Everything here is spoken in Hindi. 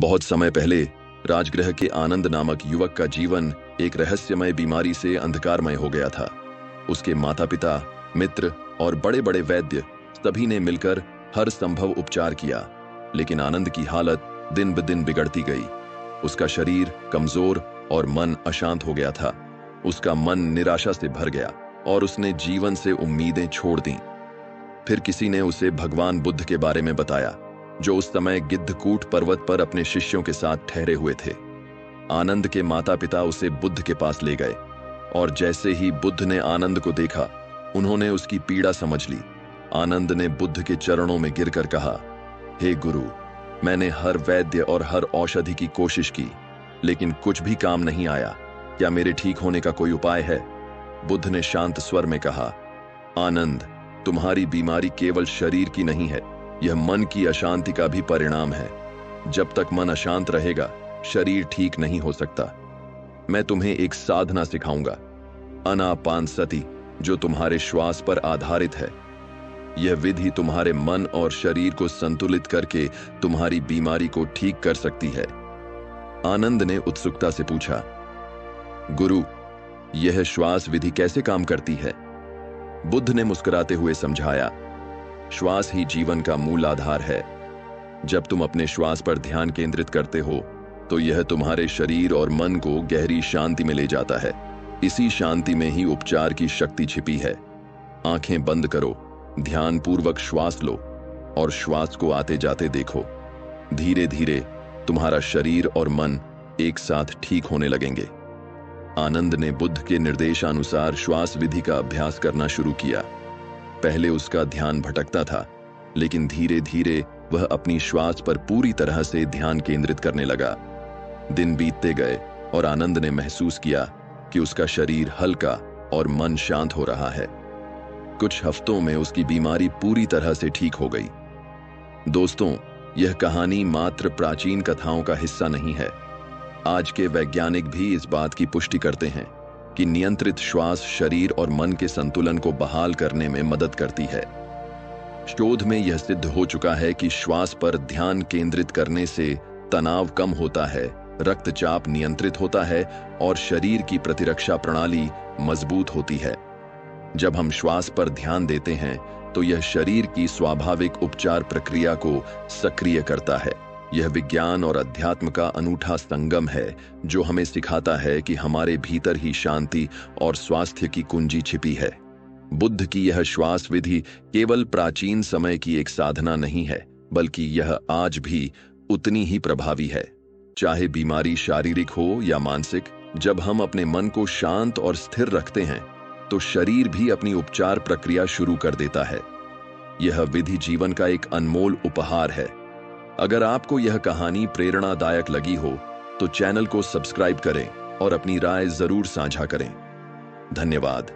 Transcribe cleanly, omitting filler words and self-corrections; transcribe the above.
बहुत समय पहले राजगृह के आनंद नामक युवक का जीवन एक रहस्यमय बीमारी से अंधकारमय हो गया था। उसके माता पिता, मित्र और बड़े बड़े वैद्य सभी ने मिलकर हर संभव उपचार किया, लेकिन आनंद की हालत दिन ब दिन बिगड़ती गई। उसका शरीर कमजोर और मन अशांत हो गया था। उसका मन निराशा से भर गया और उसने जीवन से उम्मीदें छोड़ दी। फिर किसी ने उसे भगवान बुद्ध के बारे में बताया, जो उस समय गिद्धकूट पर्वत पर अपने शिष्यों के साथ ठहरे हुए थे। आनंद के माता पिता उसे बुद्ध के पास ले गए और जैसे ही बुद्ध ने आनंद को देखा, उन्होंने उसकी पीड़ा समझ ली। आनंद ने बुद्ध के चरणों में गिरकर कहा, हे गुरु, मैंने हर वैद्य और हर औषधि की कोशिश की, लेकिन कुछ भी काम नहीं आया। क्या मेरे ठीक होने का कोई उपाय है? बुद्ध ने शांत स्वर में कहा, आनंद, तुम्हारी बीमारी केवल शरीर की नहीं है, यह मन की अशांति का भी परिणाम है। जब तक मन अशांत रहेगा, शरीर ठीक नहीं हो सकता। मैं तुम्हें एक साधना सिखाऊंगा, आनापानसति, जो तुम्हारे श्वास पर आधारित है। यह विधि तुम्हारे मन और शरीर को संतुलित करके तुम्हारी बीमारी को ठीक कर सकती है। आनंद ने उत्सुकता से पूछा, गुरु, यह श्वास विधि कैसे काम करती है? बुद्ध ने मुस्कुराते हुए समझाया, श्वास ही जीवन का मूल आधार है। जब तुम अपने श्वास पर ध्यान केंद्रित करते हो, तो यह तुम्हारे शरीर और मन को गहरी शांति में ले जाता है। इसी शांति में ही उपचार की शक्ति छिपी है। आंखें बंद करो, ध्यान पूर्वक श्वास लो और श्वास को आते जाते देखो। धीरे धीरे तुम्हारा शरीर और मन एक साथ ठीक होने लगेंगे। आनंद ने बुद्ध के निर्देशानुसार श्वास विधि का अभ्यास करना शुरू किया। पहले उसका ध्यान भटकता था, लेकिन धीरे धीरे वह अपनी श्वास पर पूरी तरह से ध्यान केंद्रित करने लगा। दिन बीतते गए और आनंद ने महसूस किया कि उसका शरीर हल्का और मन शांत हो रहा है। कुछ हफ्तों में उसकी बीमारी पूरी तरह से ठीक हो गई। दोस्तों, यह कहानी मात्र प्राचीन कथाओं का हिस्सा नहीं है। आज के वैज्ञानिक भी इस बात की पुष्टि करते हैं कि नियंत्रित श्वास शरीर और मन के संतुलन को बहाल करने में मदद करती है। शोध में यह सिद्ध हो चुका है कि श्वास पर ध्यान केंद्रित करने से तनाव कम होता है, रक्तचाप नियंत्रित होता है और शरीर की प्रतिरक्षा प्रणाली मजबूत होती है। जब हम श्वास पर ध्यान देते हैं, तो यह शरीर की स्वाभाविक उपचार प्रक्रिया को सक्रिय करता है। यह विज्ञान और अध्यात्म का अनूठा संगम है, जो हमें सिखाता है कि हमारे भीतर ही शांति और स्वास्थ्य की कुंजी छिपी है। बुद्ध की यह श्वास विधि केवल प्राचीन समय की एक साधना नहीं है, बल्कि यह आज भी उतनी ही प्रभावी है। चाहे बीमारी शारीरिक हो या मानसिक, जब हम अपने मन को शांत और स्थिर रखते हैं, तो शरीर भी अपनी उपचार प्रक्रिया शुरू कर देता है। यह विधि जीवन का एक अनमोल उपहार है। अगर आपको यह कहानी प्रेरणादायक लगी हो, तो चैनल को सब्सक्राइब करें और अपनी राय जरूर साझा करें। धन्यवाद।